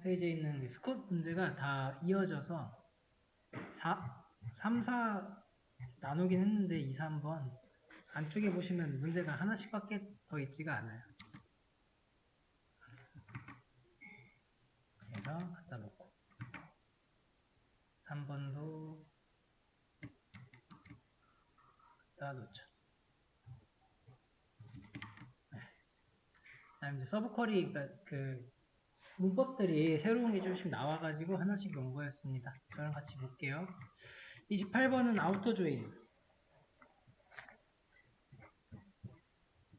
페이지에 있는 스코프 문제가 다 이어져서 3, 4 나누긴 했는데 2, 3번 안쪽에 보시면 문제가 하나씩밖에 더 있지가 않아요. 그래서 갖다 놓고 3번도 갖다 놓죠. 그다음 이제 서브 쿼리 그 문법들이 새로운 게 조금씩 나와가지고 하나씩 연구했습니다. 저랑 같이 볼게요. 28번은 아우터 조인.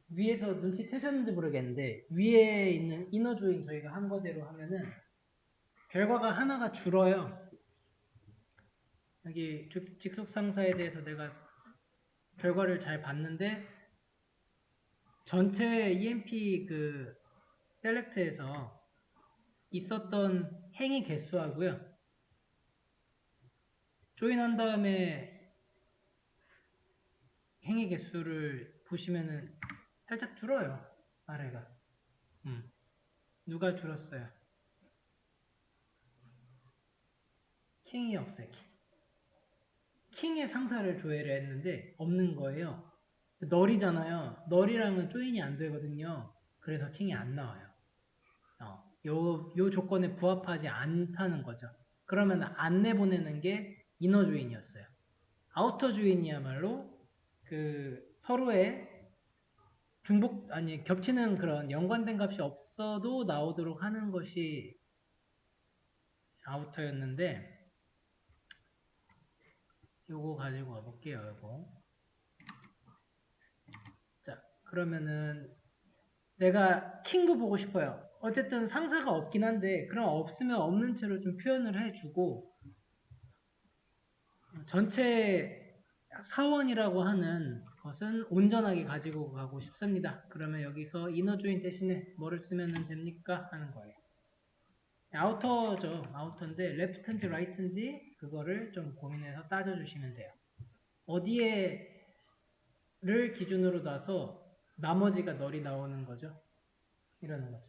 위에서 눈치채셨는지 모르겠는데 위에 있는 이너 조인 저희가 한 거대로 하면은 결과가 하나가 줄어요. 여기 직속상사에 대해서 내가 결과를 잘 봤는데 전체 EMP 그 셀렉트에서 있었던 행위 개수하고요. 조인한 다음에 행위 개수를 보시면은 살짝 줄어요. 아래가. 누가 줄었어요? 킹이 없어요. 킹의 상사를 조회를 했는데 없는 거예요. 널이잖아요. 널이랑은 조인이 안 되거든요. 그래서 킹이 안 나와요. 요 조건에 부합하지 않다는 거죠. 그러면 안 내보내는 게 이너 조인이었어요. 아우터 조인이야말로 그 서로의 겹치는 그런 연관된 값이 없어도 나오도록 하는 것이 아우터였는데 요거 가지고 와볼게요. 요거. 자, 그러면은 내가 킹도 보고 싶어요. 어쨌든 상사가 없긴 한데 그럼 없으면 없는 채로 좀 표현을 해주고 전체 사원이라고 하는 것은 온전하게 가지고 가고 싶습니다. 그러면 여기서 이너 조인 대신에 뭐를 쓰면 됩니까? 하는 거예요. 아우터죠. 아우터인데 레프트인지 라이트인지 그거를 좀 고민해서 따져주시면 돼요. 어디에를 기준으로 놔서 나머지가 널이 나오는 거죠. 이러는 거죠.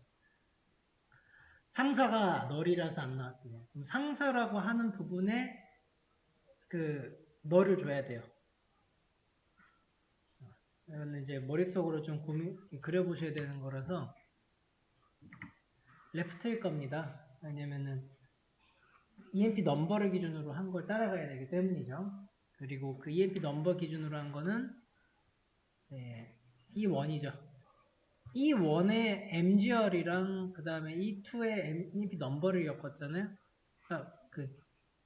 상사가 널이라서 안 나왔잖아요. 그럼 상사라고 하는 부분에 그 널을 줘야 돼요. 이거는 이제 머릿속으로 좀 그려보셔야 되는 거라서 레프트일 겁니다. 왜냐면은 EMP 넘버를 기준으로 한 걸 따라가야 되기 때문이죠. 그리고 그 EMP 넘버 기준으로 한 거는 E1이죠. E1의 MGR이랑 그 다음에 E2의 EMP 넘버를 엮었잖아요. 그러니까 그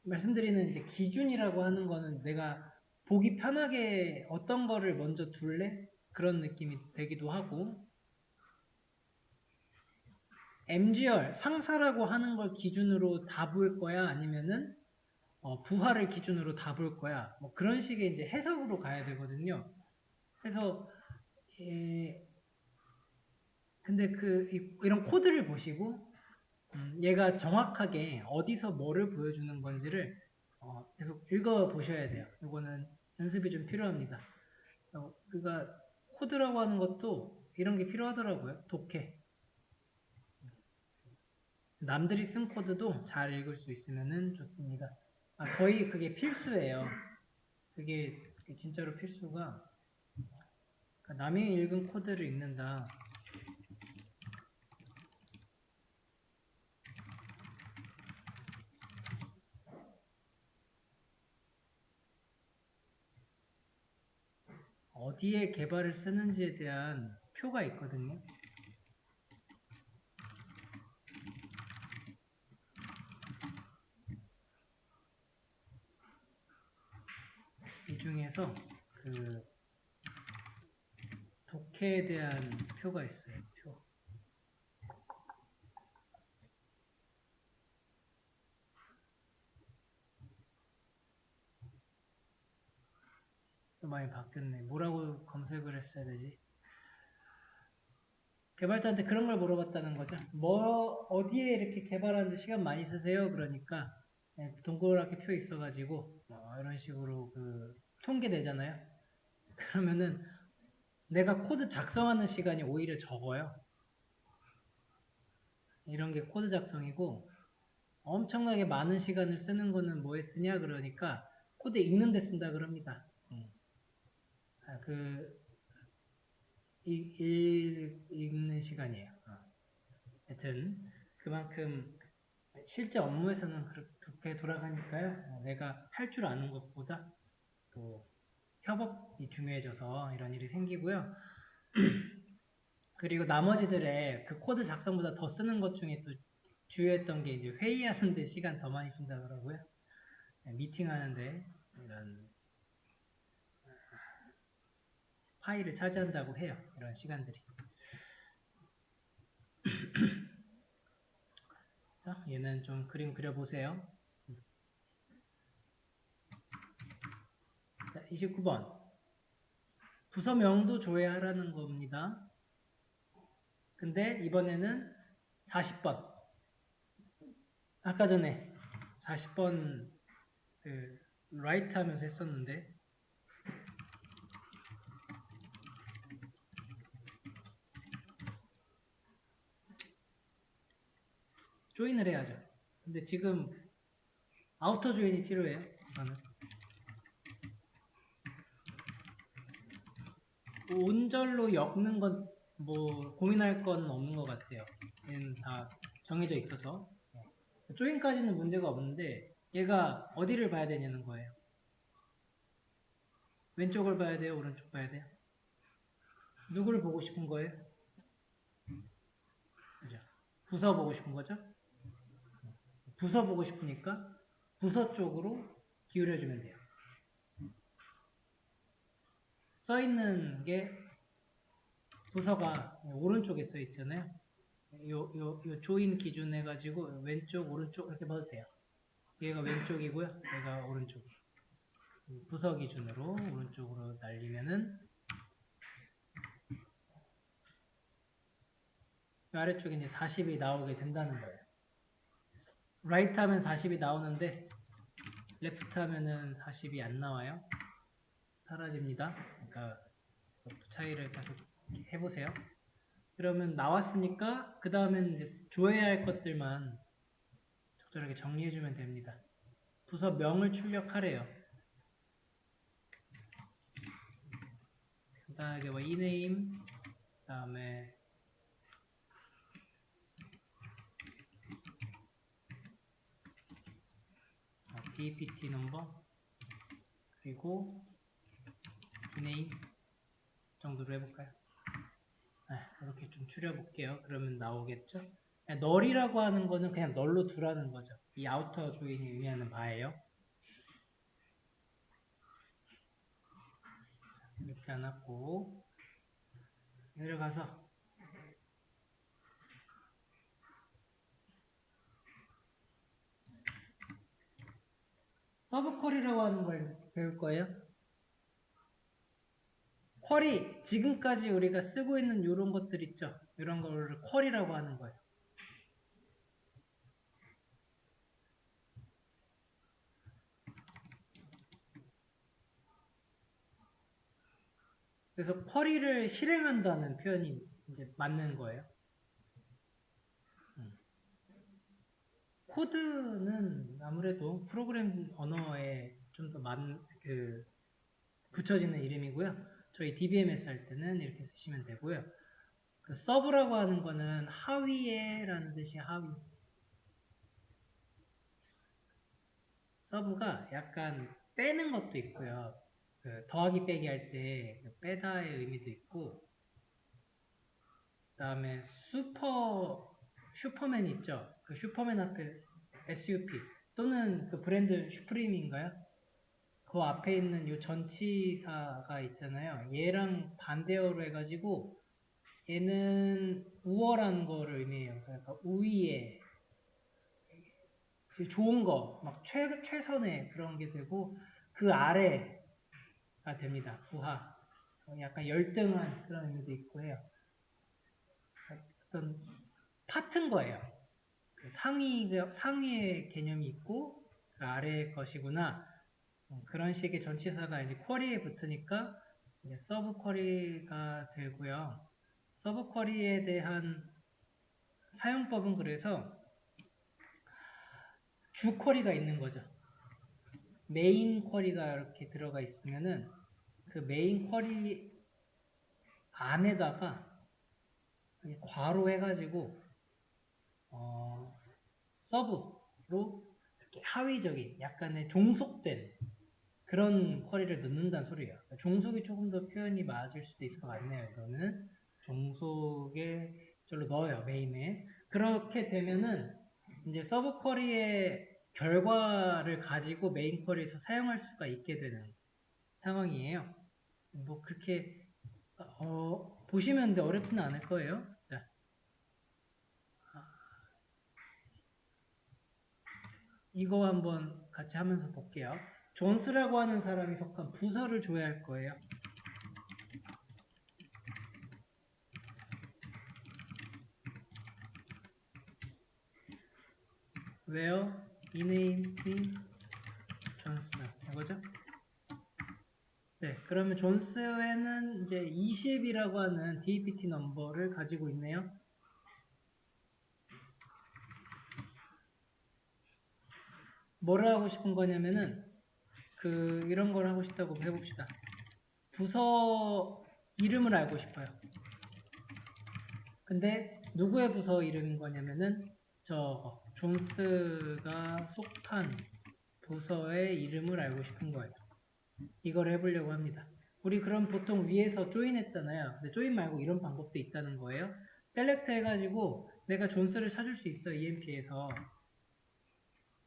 말씀드리는 이제 기준이라고 하는 거는 내가 보기 편하게 어떤 거를 먼저 둘래? 그런 느낌이 되기도 하고 MGR, 상사라고 하는 걸 기준으로 다 볼 거야? 아니면은 부하를 기준으로 다 볼 거야? 뭐 그런 식의 이제 해석으로 가야 되거든요. 그래서 근데 이런 코드를 보시고 얘가 정확하게 어디서 뭐를 보여주는 건지를 계속 읽어 보셔야 돼요. 이거는 연습이 좀 필요합니다. 그러니까 코드라고 하는 것도 이런 게 필요하더라고요. 독해. 남들이 쓴 코드도 잘 읽을 수 있으면 좋습니다. 거의 그게 필수예요. 그게 진짜로 필수가 그러니까 남이 읽은 코드를 읽는다. 어디에 개발을 쓰는지에 대한 표가 있거든요. 이 중에서 그 독해에 대한 표가 있어요. 표. 또 많이 바뀌었네. 뭐라고 검색을 했어야 되지? 개발자한테 그런 걸 물어봤다는 거죠. 어디에 이렇게 개발하는데 시간 많이 쓰세요? 그러니까 동그랗게 표 있어가지고 이런 식으로 그 통계 내잖아요. 그러면은 내가 코드 작성하는 시간이 오히려 적어요. 이런 게 코드 작성이고, 엄청나게 많은 시간을 쓰는 거는 뭐에 쓰냐 그러니까 코드 읽는 데 쓴다 그럽니다. 읽는 시간이에요. 하여튼 그만큼 실제 업무에서는 그렇게 돌아가니까요. 내가 할 줄 아는 것보다 또 협업이 중요해져서 이런 일이 생기고요. 그리고 나머지들의 그 코드 작성보다 더 쓰는 것 중에 또 주요했던 게 이제 회의하는데 시간 더 많이 쓴다 그러고요. 미팅하는데 이런 파일을 차지한다고 해요. 이런 시간들이. 자, 얘는 좀 그림 그려보세요. 자, 29번. 부서명도 조회하라는 겁니다. 근데 이번에는 40번. 아까 전에 40번 그 write 하면서 했었는데 조인을 해야죠. 근데 지금 아우터 조인이 필요해요. 우선은 온절로 엮는 건 뭐 고민할 건 없는 것 같아요. 얘는 다 정해져 있어서 조인까지는 문제가 없는데 얘가 어디를 봐야 되냐는 거예요. 왼쪽을 봐야 돼요? 오른쪽 봐야 돼요? 누구를 보고 싶은 거예요? 그죠? 부서 보고 싶은 거죠? 부서 보고 싶으니까 부서 쪽으로 기울여주면 돼요. 써 있는 게 부서가 오른쪽에 써 있잖아요. 요 조인 기준 해가지고 왼쪽, 오른쪽 이렇게 봐도 돼요. 얘가 왼쪽이고요. 얘가 오른쪽. 부서 기준으로 오른쪽으로 날리면은 아래쪽에 이제 40이 나오게 된다는 거예요. 라이트 하면 40이 나오는데 레프트 하면은 40이 안 나와요. 사라집니다. 그러니까 차이를 계속 해보세요. 그러면 나왔으니까 그 다음엔 이제 조회할 것들만 적절하게 정리해주면 됩니다. 부서명을 출력하래요. 간단하게 뭐 이네임, 그 다음에 DPT 넘버, 그리고 디네임 정도로 해볼까요? 이렇게 좀 줄여볼게요. 그러면 나오겠죠? 널이라고 하는 거는 그냥 널로 두라는 거죠. 이 아우터 조인이 의미하는 바예요. 읽지 않았고 내려가서 서브 쿼리라고 하는 걸 배울 거예요. 쿼리, 지금까지 우리가 쓰고 있는 이런 것들 있죠. 이런 거를 쿼리라고 하는 거예요. 그래서 쿼리를 실행한다는 표현이 이제 맞는 거예요. 코드는 아무래도 프로그램 언어에 좀 더 붙여지는 이름이고요. 저희 DBMS 할 때는 이렇게 쓰시면 되고요. 그 서브라고 하는 거는 하위에라는 뜻이 하위. 서브가 약간 빼는 것도 있고요. 그 더하기 빼기 할 때 빼다의 의미도 있고, 그 다음에 슈퍼맨 있죠? 그 슈퍼맨 앞에 SUP 또는 그 브랜드 슈프림인가요? 그 앞에 있는 요 전치사가 있잖아요. 얘랑 반대어로 해가지고 얘는 우월한 거를 의미해요. 그러니까 우위에 좋은 거, 막 최선의 그런 게 되고 그 아래가 됩니다. 부하. 약간 열등한 그런 의미도 있고 해요. 어떤 파트인 거예요. 그 상위의 개념이 있고 그 아래의 것이구나. 그런 식의 전치사가 이제 쿼리에 붙으니까 이제 서브 쿼리가 되고요. 서브 쿼리에 대한 사용법은 그래서 주 쿼리가 있는 거죠. 메인 쿼리가 이렇게 들어가 있으면은 그 메인 쿼리 안에다가 괄호 해가지고 서브로 이렇게 하위적인 약간의 종속된 그런 쿼리를 넣는다는 소리예요. 종속이 조금 더 표현이 맞을 수도 있을 것 같네요. 이거는 종속에 절로 넣어요. 메인에. 그렇게 되면은 이제 서브 쿼리의 결과를 가지고 메인 쿼리에서 사용할 수가 있게 되는 상황이에요. 뭐 그렇게 보시면 어렵지는 않을 거예요. 자, 이거 한번 같이 하면서 볼게요. 존스라고 하는 사람이 속한 부서를 줘야 할 거예요. where 이네임이 존스 이거죠? 네, 그러면 존스에는 이제 20이라고 하는 DPT 넘버를 가지고 있네요. 뭐를 하고 싶은 거냐면은 이런 걸 하고 싶다고 해봅시다. 부서 이름을 알고 싶어요. 근데 누구의 부서 이름인 거냐면은 존스가 속한 부서의 이름을 알고 싶은 거예요. 이걸 해보려고 합니다. 우리 그럼 보통 위에서 조인 했잖아요. 근데 조인 말고 이런 방법도 있다는 거예요. 셀렉트 해가지고 내가 존스를 찾을 수 있어요. EMP에서.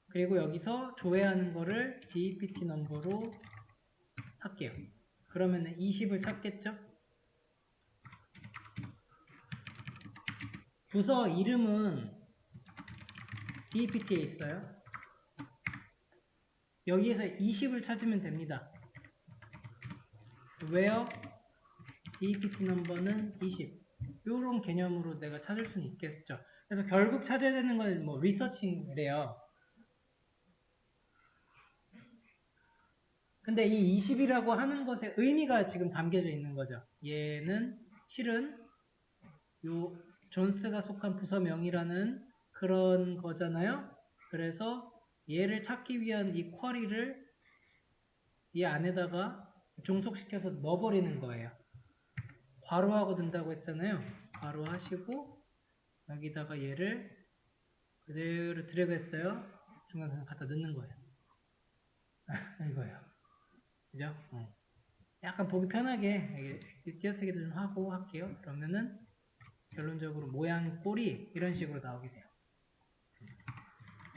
그리고 여기서 조회하는 거를 DPT 넘버로 할게요. 그러면 20을 찾겠죠? 부서 이름은 DPT에 있어요. 여기에서 20을 찾으면 됩니다. where DPT 넘버는 20. 이런 개념으로 내가 찾을 수는 있겠죠. 그래서 결국 찾아야 되는 건 뭐 리서칭이래요. 근데 이 20이라고 하는 것에 의미가 지금 담겨져 있는 거죠. 얘는 실은 요 존스가 속한 부서명이라는 그런 거잖아요. 그래서 얘를 찾기 위한 이 쿼리를 이 안에다가 종속시켜서 넣어버리는 거예요. 괄호하고 든다고 했잖아요. 괄호하시고 여기다가 얘를 그대로 드래그 했어요. 중간에 갖다 넣는 거예요. 이거예요. 그죠? 약간 보기 편하게 띄어쓰기도 좀 하고 할게요. 그러면은 결론적으로 모양 꼴이 이런 식으로 나오게 돼요.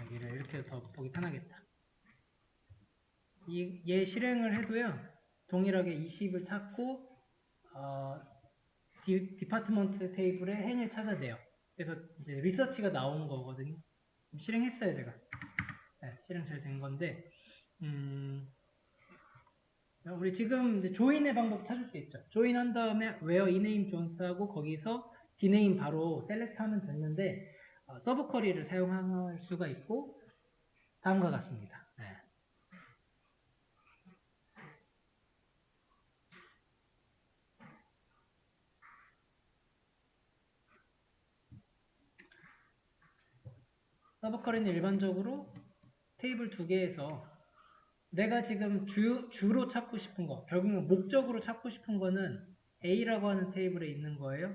여기를 이렇게 더 보기 편하겠다. 얘 실행을 해도요. 동일하게 20을 찾고 디파트먼트 테이블에 행을 찾아야 돼요. 그래서 이제 리서치가 나온 거거든요. 실행했어요, 제가. 네, 실행 잘 된 건데 우리 지금 이제 조인의 방법 찾을 수 있죠. 조인 한 다음에 where 이네임 존스하고 거기서 디네임 바로 셀렉트하면 됐는데 서브 쿼리를 사용할 수가 있고 다음과 같습니다. 네. 서브 쿼리는 일반적으로 테이블 두 개에서 내가 지금 주로 찾고 싶은 거, 결국은 목적으로 찾고 싶은 거는 A라고 하는 테이블에 있는 거예요.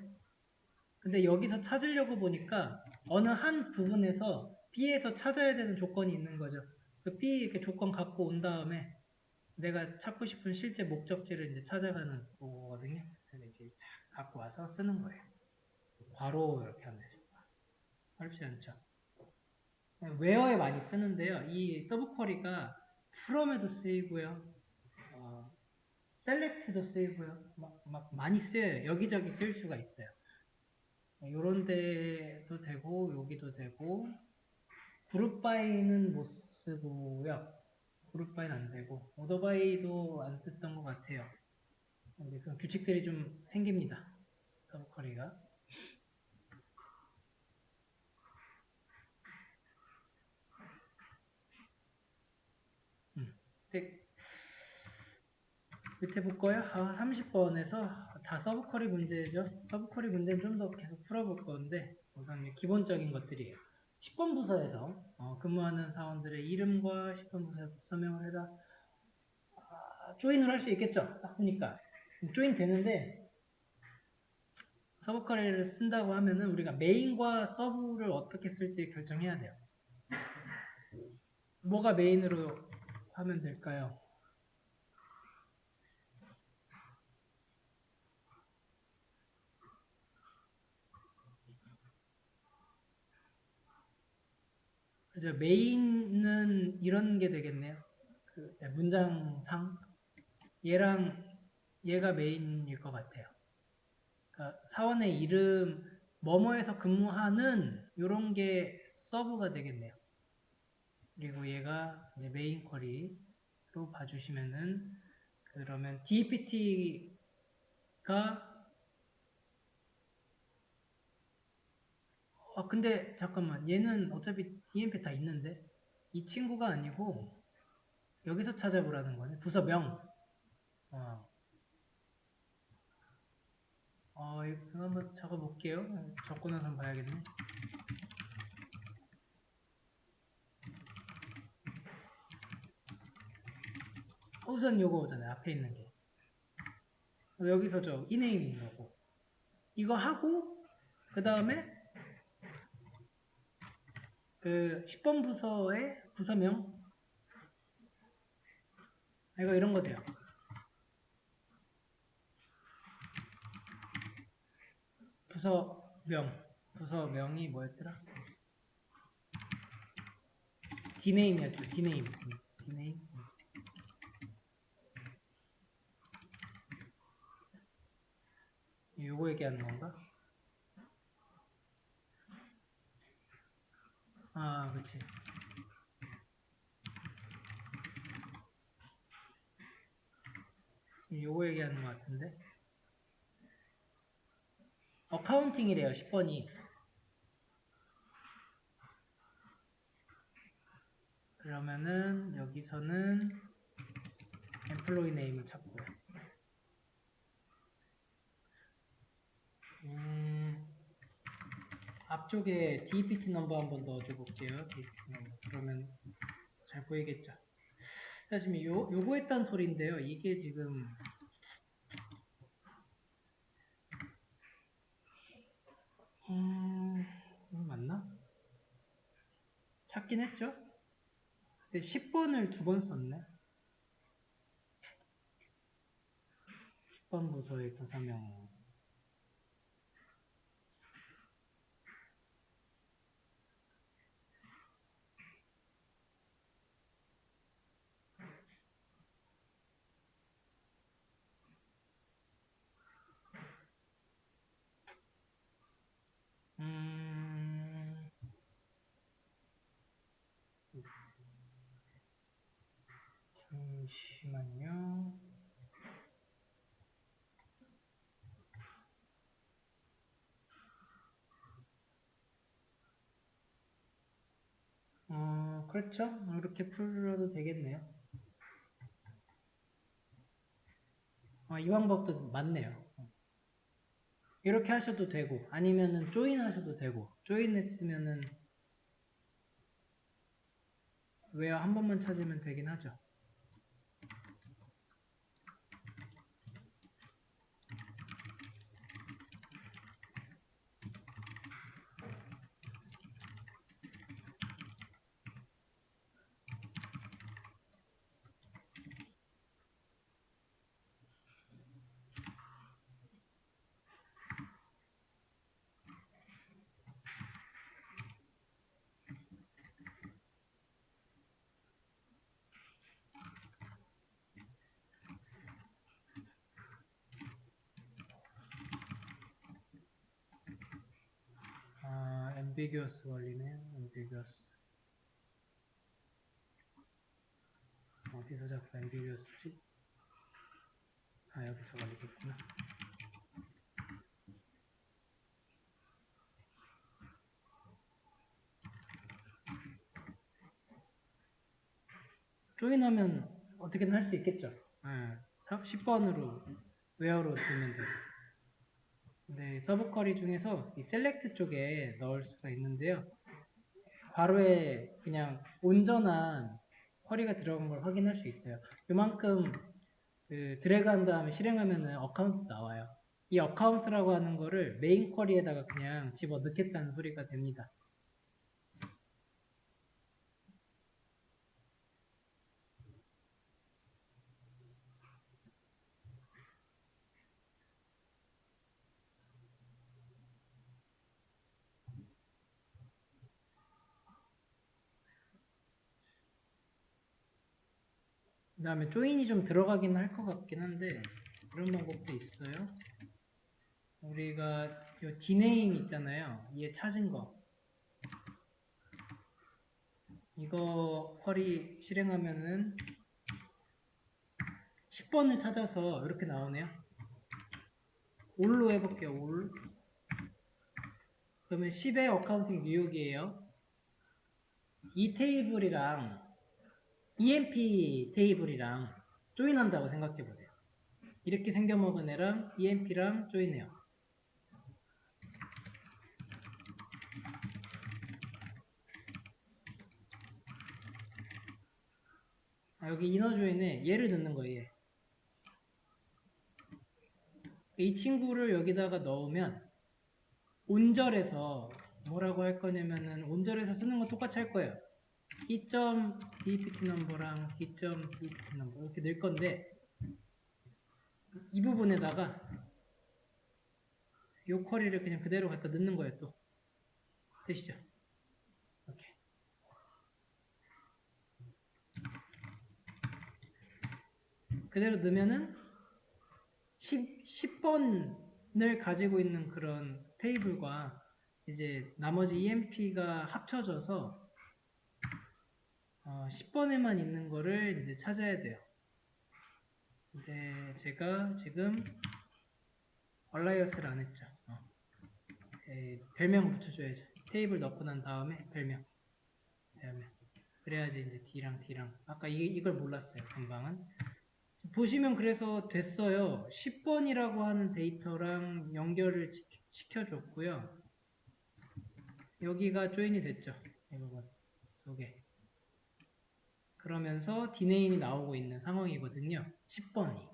근데 여기서 찾으려고 보니까 어느 한 부분에서 B에서 찾아야 되는 조건이 있는 거죠. 그 B 이렇게 조건 갖고 온 다음에 내가 찾고 싶은 실제 목적지를 이제 찾아가는 거거든요. 그래서 이제 갖고 와서 쓰는 거예요. 괄호 이렇게 하면 되죠. 어렵지 않죠. 웨어에 많이 쓰는데요. 이 서브 쿼리가 from에도 쓰이고요. select도 쓰이고요. 막 많이 쓰여요. 여기저기 쓸 수가 있어요. 요런 데도 되고 여기도 되고 그룹 바이는 못 쓰고요. 그룹 바이는 안 되고 오더 바이도 안 뜯던 것 같아요. 이제 그런 규칙들이 좀 생깁니다. 서브 쿼리가. 밑에 볼까요? 30번에서 다 서브 쿼리 문제죠. 서브 쿼리 문제는 좀 더 계속 풀어볼 건데 우선 기본적인 것들이에요. 10번 부서에서 근무하는 사원들의 이름과 10번 부서에 서명을 해라. 조인을 할 수 있겠죠. 딱 보니까 조인 되는데 서브 쿼리를 쓴다고 하면은 우리가 메인과 서브를 어떻게 쓸지 결정해야 돼요. 뭐가 메인으로 하면 될까요? 그죠? 메인은 이런 게 되겠네요. 문장상 얘가 메인일 것 같아요. 그러니까 사원의 이름 뭐뭐에서 근무하는 이런 게 서브가 되겠네요. 그리고 얘가 이제 메인 쿼리로 봐주시면은 그러면 DPT가 근데 잠깐만 얘는 어차피 DMP 다 있는데 이 친구가 아니고 여기서 찾아보라는 거네. 부서명. 이거 한번 적어볼게요. 적고 나서 한번 봐야겠네. 우선 요거 오잖아요. 앞에 있는 게. 여기서 저 이네임인 거고. 이거 하고 그 다음에 그 10번 부서의 부서명. 이거 이런 거 돼요. 부서명이 뭐였더라? D네임이었죠. D네임. 요거 얘기하는 건가? 그치. 지금 요거 얘기하는 것 같은데. 어카운팅이래요. 10번이. 그러면은 여기서는 employee name을 찾고요. 앞쪽에 DPT 넘버 한번 넣어줘 볼게요. DPT 넘버. 그러면 잘 보이겠죠. 자, 지금 요거 했단 소리인데요. 이게 지금 맞나? 찾긴 했죠. 근데 10번을 2번 썼네. 10번 부서의 부서명. 잠시만요. 그렇죠. 이렇게 풀어도 되겠네요. 이 방법도 맞네요. 이렇게 하셔도 되고, 아니면은 조인 하셔도 되고, 조인 했으면은 웨어 한 번만 찾으면 되긴 하죠. ambiguous 걸리네요. ambiguous. 어디서 자꾸 ambiguous지? 여기서 걸리겠구나. 조인하면 어떻게든 할 수 있겠죠. 10번으로 웨어로 두면 돼요. 네, 서브 쿼리 중에서 이 셀렉트 쪽에 넣을 수가 있는데요. 괄호에 그냥 온전한 쿼리가 들어간 걸 확인할 수 있어요. 요만큼 그 드래그 한 다음에 실행하면은 어카운트 나와요. 이 어카운트라고 하는 거를 메인 쿼리에다가 그냥 집어 넣겠다는 소리가 됩니다. 그 다음에 조인이 좀 들어가긴 할 것 같긴 한데 이런 방법도 있어요. 우리가 요 디네임 있잖아요. 얘 찾은 거 이거 쿼리 실행하면은 10번을 찾아서 이렇게 나오네요. 올로 해볼게요. 올. 그러면 10의 어카운팅 뉴욕이에요. 이 테이블이랑 EMP 테이블이랑 조인한다고 생각해 보세요. 이렇게 생겨먹은 애랑 EMP랑 조인해요. 여기 이너 조인에 얘를 넣는 거예요. 얘. 이 친구를 여기다가 넣으면 온절에서 뭐라고 할 거냐면은 온절에서 쓰는 건 똑같이 할 거예요. e.dpt 넘버랑 d.dpt 넘버 이렇게 넣을 건데 이 부분에다가 요 쿼리를 그냥 그대로 갖다 넣는 거예요. 또 되시죠? 이렇게 그대로 넣으면은 10번을 가지고 있는 그런 테이블과 이제 나머지 EMP가 합쳐져서 10번에만 있는 거를 이제 찾아야 돼요. 근데 제가 지금 얼라이어스를 안 했죠. 별명 붙여줘야죠. 테이블 넣고 난 다음에 별명. 그래야지 이제 D랑 D랑 아까 이걸 몰랐어요. 금방은. 보시면 그래서 됐어요. 10번이라고 하는 데이터랑 연결을 시켜줬고요. 여기가 조인이 됐죠. 이 부분. 요게. 그러면서 디네임이 나오고 있는 상황이거든요. 10번이.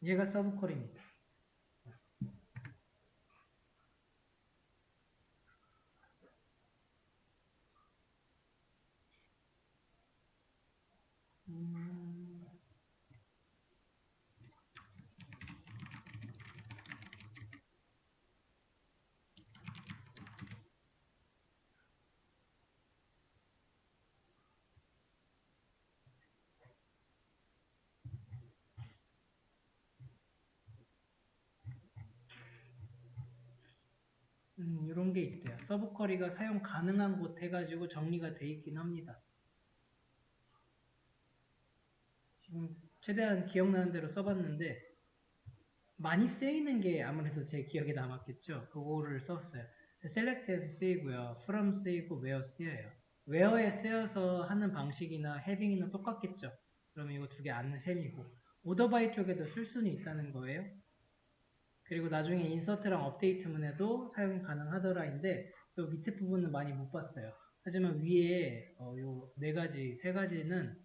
얘가 서브컬입니다. 이런 게 있대요. 서브쿼리가 사용 가능한 곳 해가지고 정리가 돼 있긴 합니다. 지금 최대한 기억나는 대로 써봤는데 많이 쓰이는 게 아무래도 제 기억에 남았겠죠. 그거를 썼어요. select에서 쓰이고요. from 쓰이고 where 쓰여요. where에 쓰여서 하는 방식이나 having이나 똑같겠죠. 그러면 이거 두 개 안는 셈이고 order by 쪽에도 쓸 수는 있다는 거예요. 그리고 나중에 인서트랑 업데이트문 에도 사용이 가능하더라인데 요 밑에 부분은 많이 못 봤어요. 하지만 위에 요 네 가지, 세 가지는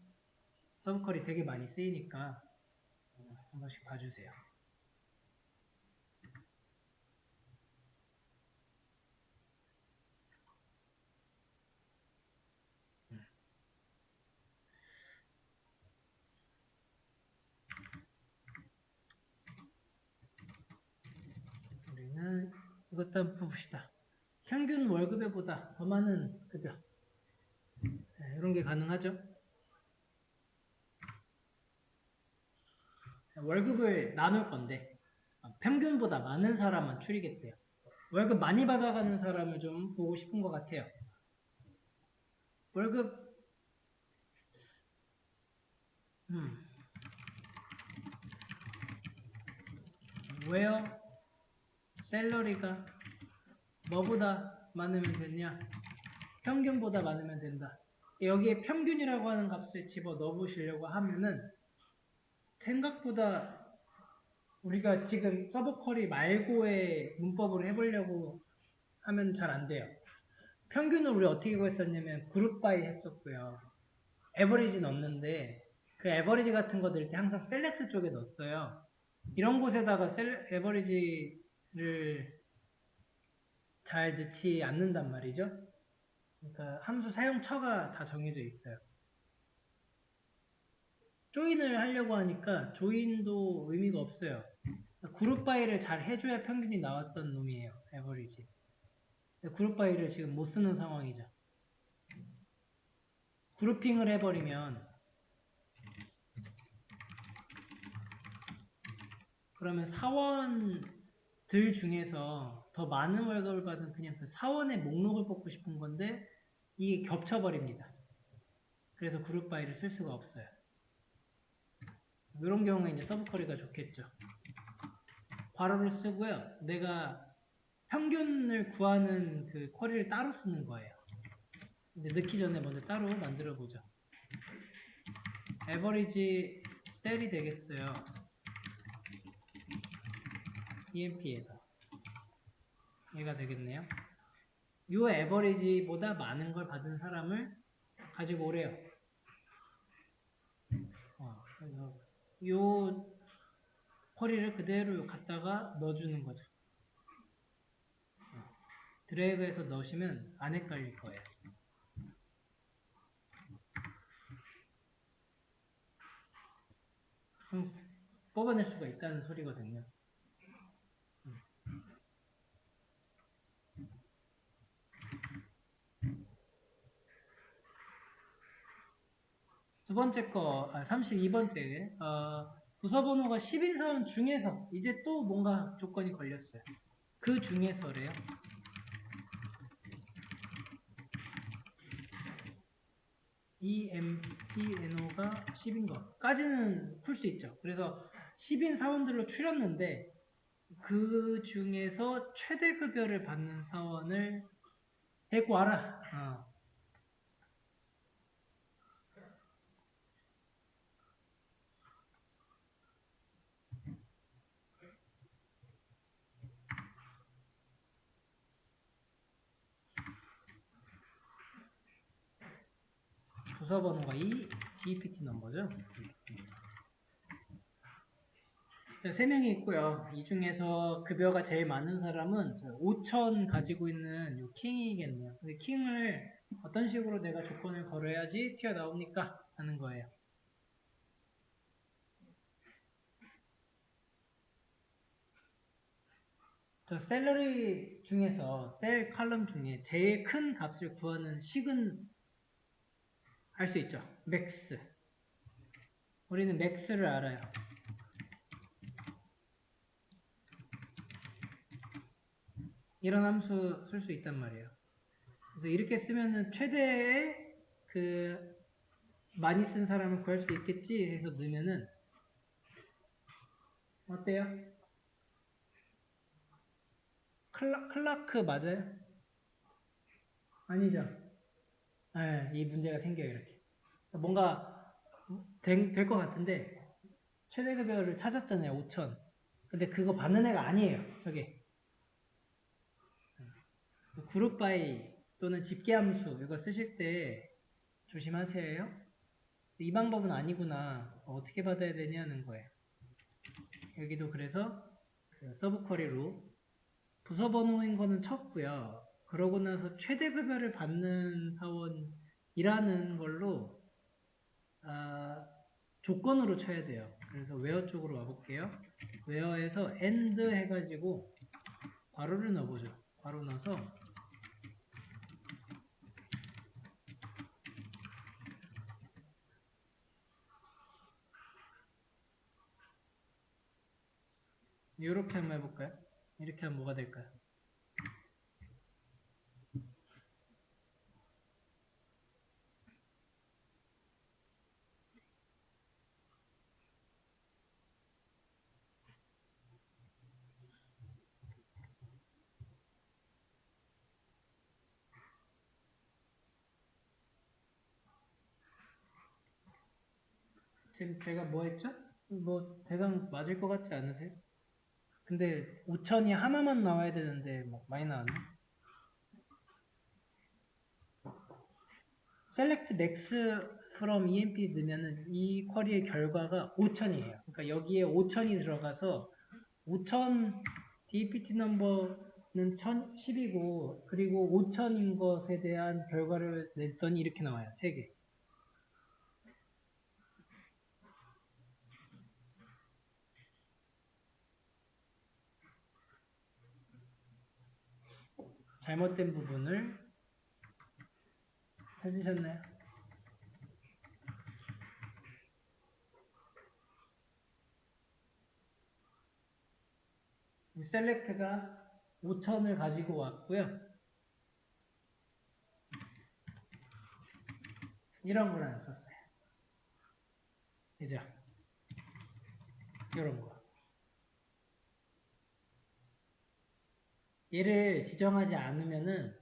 서브컬이 되게 많이 쓰이니까 한 번씩 봐주세요. 우리는 이것도 한번 봅시다. 평균 월급에보다 더 많은 급여. 네, 이런 게 가능하죠. 월급을 나눌 건데 평균보다 많은 사람만 추리겠대요. 월급 많이 받아가는 사람을 좀 보고 싶은 것 같아요. 월급 왜요? 샐러리가 뭐보다 많으면 됐냐? 평균보다 많으면 된다. 여기에 평균이라고 하는 값을 집어 넣어 보시려고 하면은 생각보다 우리가 지금 서브 쿼리 말고의 문법으로 해보려고 하면 잘 안 돼요. 평균을 우리 어떻게 구했었냐면 그룹 바이 했었고요. 에버리지 넣었는데 그 에버리지 같은 거 넣을 때 항상 셀렉트 쪽에 넣었어요. 이런 곳에다가 에버리지를 잘 넣지 않는단 말이죠. 그러니까 함수 사용처가 다 정해져 있어요. 조인을 하려고 하니까 조인도 의미가 없어요. 그룹 바이를 잘 해줘야 평균이 나왔던 놈이에요. 에버리지. 그룹 바이를 지금 못 쓰는 상황이죠. 그룹핑을 해버리면 그러면 사원들 중에서 더 많은 월급을 받은 그냥 그 사원의 목록을 뽑고 싶은 건데 이게 겹쳐버립니다. 그래서 그룹 바이를 쓸 수가 없어요. 이런 경우에 이제 서브 쿼리가 좋겠죠. 괄호를 쓰고요. 내가 평균을 구하는 그 쿼리를 따로 쓰는 거예요. 근데 넣기 전에 먼저 따로 만들어 보죠. 에버리지 셀이 되겠어요. EMP에서 얘가 되겠네요. 요 에버리지보다 많은 걸 받은 사람을 가지고 오래요. 그래서 요 쿼리를 그대로 갖다가 넣어주는 거죠. 드래그해서 넣으시면 안 헷갈릴 거예요. 뽑아낼 수가 있다는 소리거든요. 두 번째 거, 32번째. 부서 번호가 10인 사원 중에서 이제 또 뭔가 조건이 걸렸어요. 그 중에서래요. EMPNO가 10인 것까지는 풀 수 있죠. 그래서 10인 사원들로 추렸는데 그 중에서 최대 급여를 받는 사원을 데리고 와라. 부서 번호가 GPT 넘버죠. 자, 3명이 있고요. 이 중에서 급여가 제일 많은 사람은 5천 가지고 있는 요 킹이겠네요. 근데 킹을 어떤 식으로 내가 조건을 걸어야지 튀어나옵니까? 하는 거예요. 저 셀러리 중에서 셀 칼럼 중에 제일 큰 값을 구하는 식은 알 수 있죠. 맥스. 우리는 맥스를 알아요. 이런 함수 쓸 수 있단 말이에요. 그래서 이렇게 쓰면은 최대의 그 많이 쓴 사람을 구할 수 있겠지 해서 넣으면은 어때요? 클라크 맞아요? 아니죠. 네, 이 문제가 생겨요 이렇게. 뭔가 될 것 같은데 최대 급여를 찾았잖아요 5천. 근데 그거 받는 애가 아니에요 저게. 그룹 바이 또는 집계함수 이거 쓰실 때 조심하세요. 이 방법은 아니구나. 어떻게 받아야 되냐는 거예요. 여기도 그래서 그 서브 쿼리로 부서 번호인 거는 쳤고요. 그러고 나서 최대 급여를 받는 사원이라는 걸로 조건으로 쳐야 돼요. 그래서 웨어 쪽으로 와볼게요. 웨어에서 end 해가지고 괄호를 넣어보죠. 괄호 넣어서 이렇게 한번 해볼까요? 이렇게 하면 뭐가 될까요? 지금 제가 뭐 했죠? 뭐 대강 맞을 것 같지 않으세요? 근데 5천이 하나만 나와야 되는데 뭐 많이 나왔네. select max from EMP 넣으면은 이 쿼리의 결과가 5천이에요. 그러니까 여기에 5천이 들어가서 5천 DPT 넘버는 1010이고 그리고 5천인 것에 대한 결과를 냈더니 이렇게 나와요. 3개. 잘못된 부분을 찾으셨나요? select가 5천을 가지고 왔고요. 이런 걸 안 썼어요. 그죠? 이런 거. 얘를 지정하지 않으면은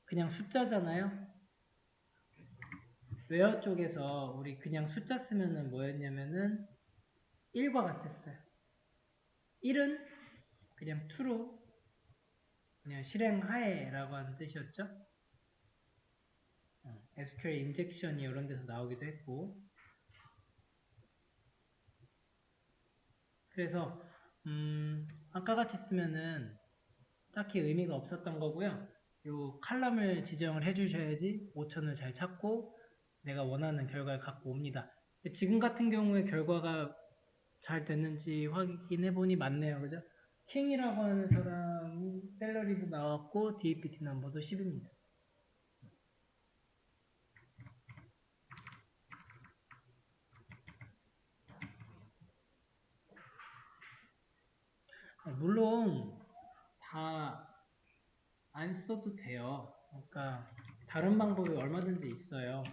그냥 숫자잖아요. 웨어 쪽에서 우리 그냥 숫자 쓰면은 뭐였냐면은 1과 같았어요. 1은 그냥 true, 그냥 실행하에라고 하는 뜻이었죠. SQL 인젝션이 이런 데서 나오기도 했고. 그래서 아까 같이 쓰면은 딱히 의미가 없었던 거고요. 요 칼럼을 지정을 해주셔야지 5천을 잘 찾고 내가 원하는 결과를 갖고 옵니다. 지금 같은 경우에 결과가 잘 됐는지 확인해 보니 맞네요. 그죠? 킹이라고 하는 사람 샐러리도 나왔고 DAPT 넘버도 10입니다. 물론 다 안 써도 돼요. 그러니까 다른 방법이 얼마든지 있어요.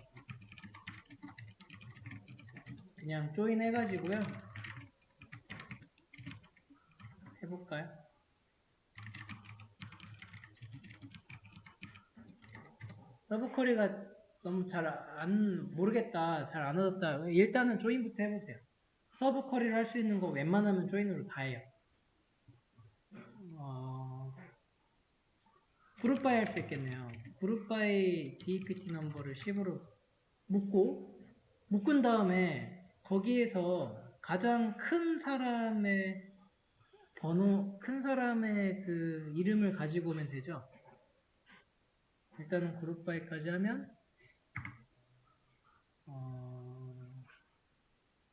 그냥 조인 해가지고요. 해볼까요? 서브쿼리가 너무 잘 모르겠다, 잘 안 얻었다. 일단은 조인부터 해보세요. 서브쿼리를 할 수 있는 거 웬만하면 조인으로 다 해요. 그룹 바이 할 수 있겠네요. 그룹 바이 DPT 넘버를 10으로 묶은 다음에 거기에서 가장 큰 사람의 번호, 큰 사람의 그 이름을 가지고 오면 되죠. 일단은 그룹 바이까지 하면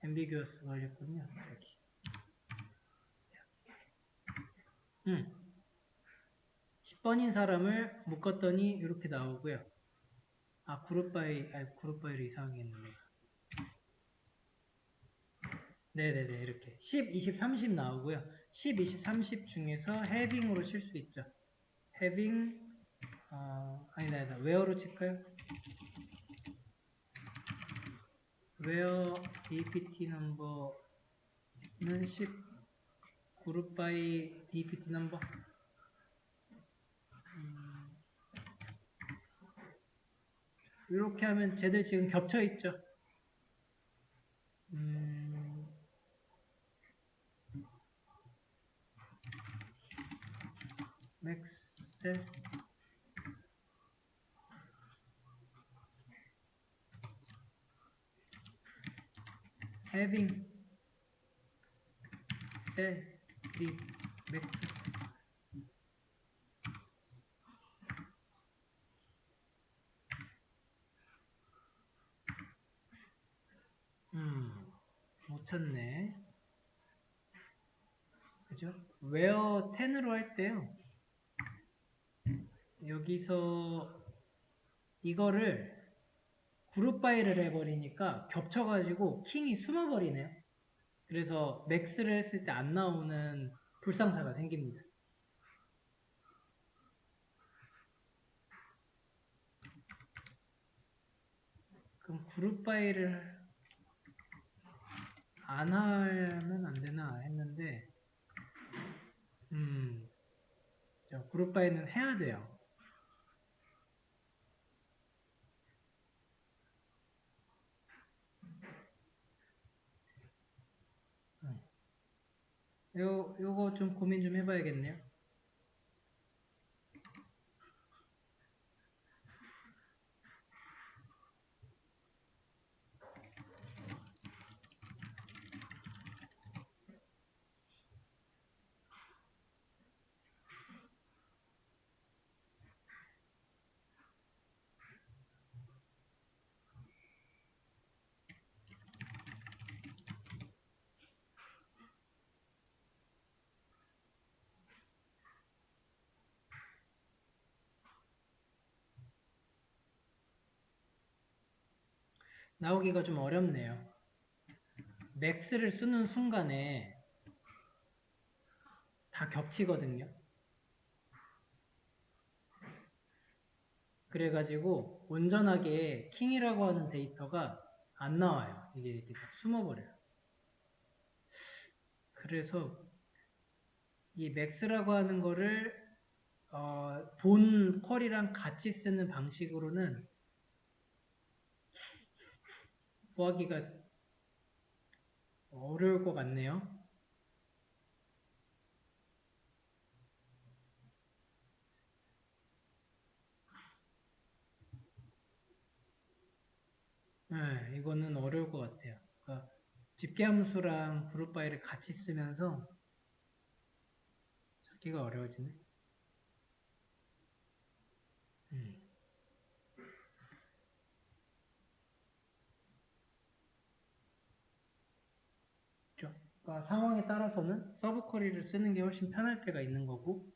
앰비규어스 걸렸군요. 여기. 10번인 사람을 묶었더니 이렇게 나오고요. 그룹 바이를 이상하게 했네. 네네네, 이렇게. 10, 20, 30 나오고요. 10, 20, 30 중에서 having으로 칠 수 있죠. having, 아니다. where로 칠까요? where dpt number는 10, group by dpt number. 이렇게 하면 쟤들 지금 겹쳐 있죠. 맥셀 having 셀 리 맥스 못 찾네. 그죠? where 10으로 할 때요. 여기서 이거를 그룹 바이를 해버리니까 겹쳐가지고 킹이 숨어버리네요. 그래서 맥스를 했을 때 안 나오는 불상사가 생깁니다. 그럼 그룹 바이를 안 하면 안 되나 했는데 그룹 바이는 해야 돼요. 요거 좀 고민 좀 해봐야겠네요. 나오기가 좀 어렵네요. 맥스를 쓰는 순간에 다 겹치거든요. 그래가지고 온전하게 킹이라고 하는 데이터가 안 나와요. 이게 숨어버려요. 그래서 이 맥스라고 하는 거를 본 퀄이랑 같이 쓰는 방식으로는 구하기가 어려울 것 같네요. 네, 이거는 어려울 것 같아요. 그러니까 집계함수랑 그룹 파일을 같이 쓰면서 찾기가 어려워지네. 음. 그러니까 상황에 따라서는 서브 쿼리를 쓰는 게 훨씬 편할 때가 있는 거고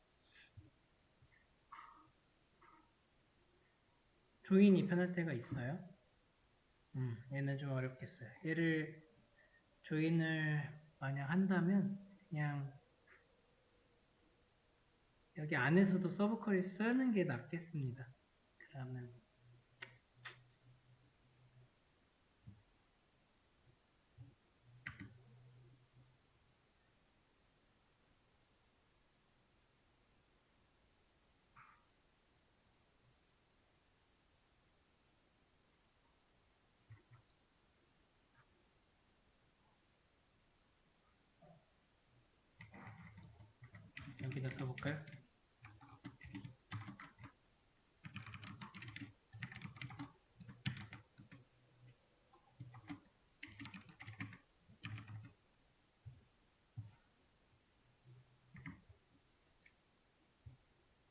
조인이 편할 때가 있어요. 얘는 좀 어렵겠어요. 얘를 조인을 만약 한다면 그냥 여기 안에서도 서브 쿼리 쓰는 게 낫겠습니다. 그러면 여기다 써볼까요?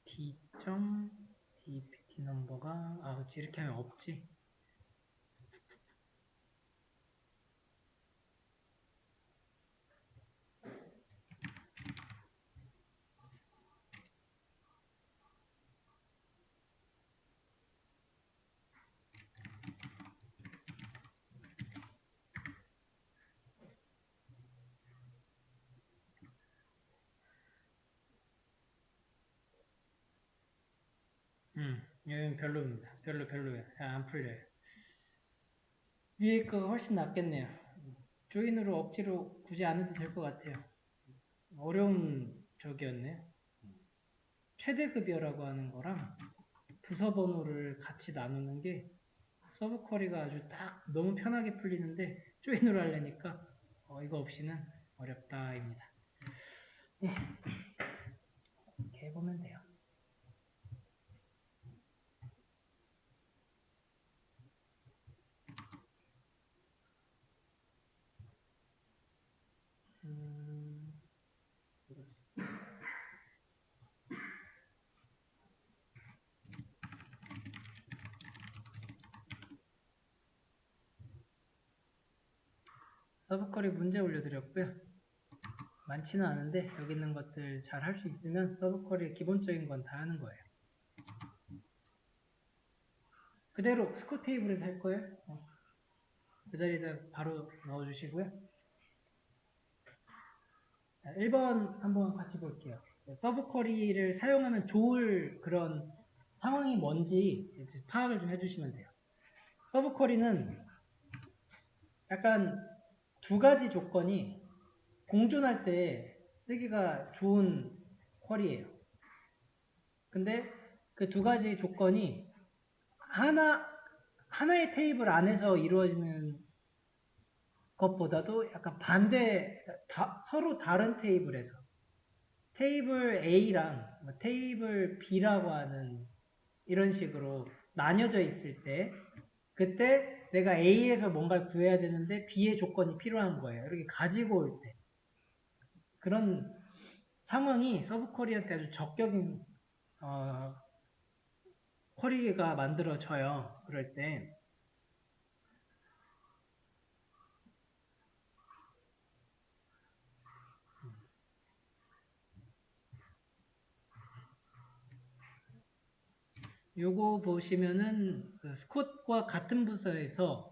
d.dpt 넘버가 그렇지 이렇게 하면 없지. 여기는 별로입니다. 별로예요. 잘 안 풀려요. 위에 거 훨씬 낫겠네요. 조인으로 억지로 굳이 안 해도 될 것 같아요. 어려운 적이었네요. 최대급여라고 하는 거랑 부서 번호를 같이 나누는 게 서브 쿼리가 아주 딱 너무 편하게 풀리는데 조인으로 하려니까 이거 없이는 어렵다입니다. 네, 이렇게 해보면 돼요. 서브 쿼리 문제 올려드렸고요. 많지는 않은데 여기 있는 것들 잘 할 수 있으면 서브 쿼리의 기본적인 건 다 하는 거예요. 그대로 스코 테이블에서 할 거예요. 그 자리에다 바로 넣어주시고요. 1번 한번 같이 볼게요. 서브 쿼리를 사용하면 좋을 그런 상황이 뭔지 파악을 좀 해주시면 돼요. 서브 쿼리는 약간 두 가지 조건이 공존할 때 쓰기가 좋은 쿼리예요. 근데 그 두 가지 조건이 하나의 테이블 안에서 이루어지는 것보다도 약간 반대, 서로 다른 테이블에서 테이블 A랑 뭐 테이블 B라고 하는 이런 식으로 나뉘어져 있을 때 그때 내가 A에서 뭔가를 구해야 되는데 B의 조건이 필요한 거예요. 이렇게 가지고 올 때. 그런 상황이 서브쿼리한테 아주 적격인 쿼리가 만들어져요. 그럴 때. 요거 보시면은 그 스콧과 같은 부서에서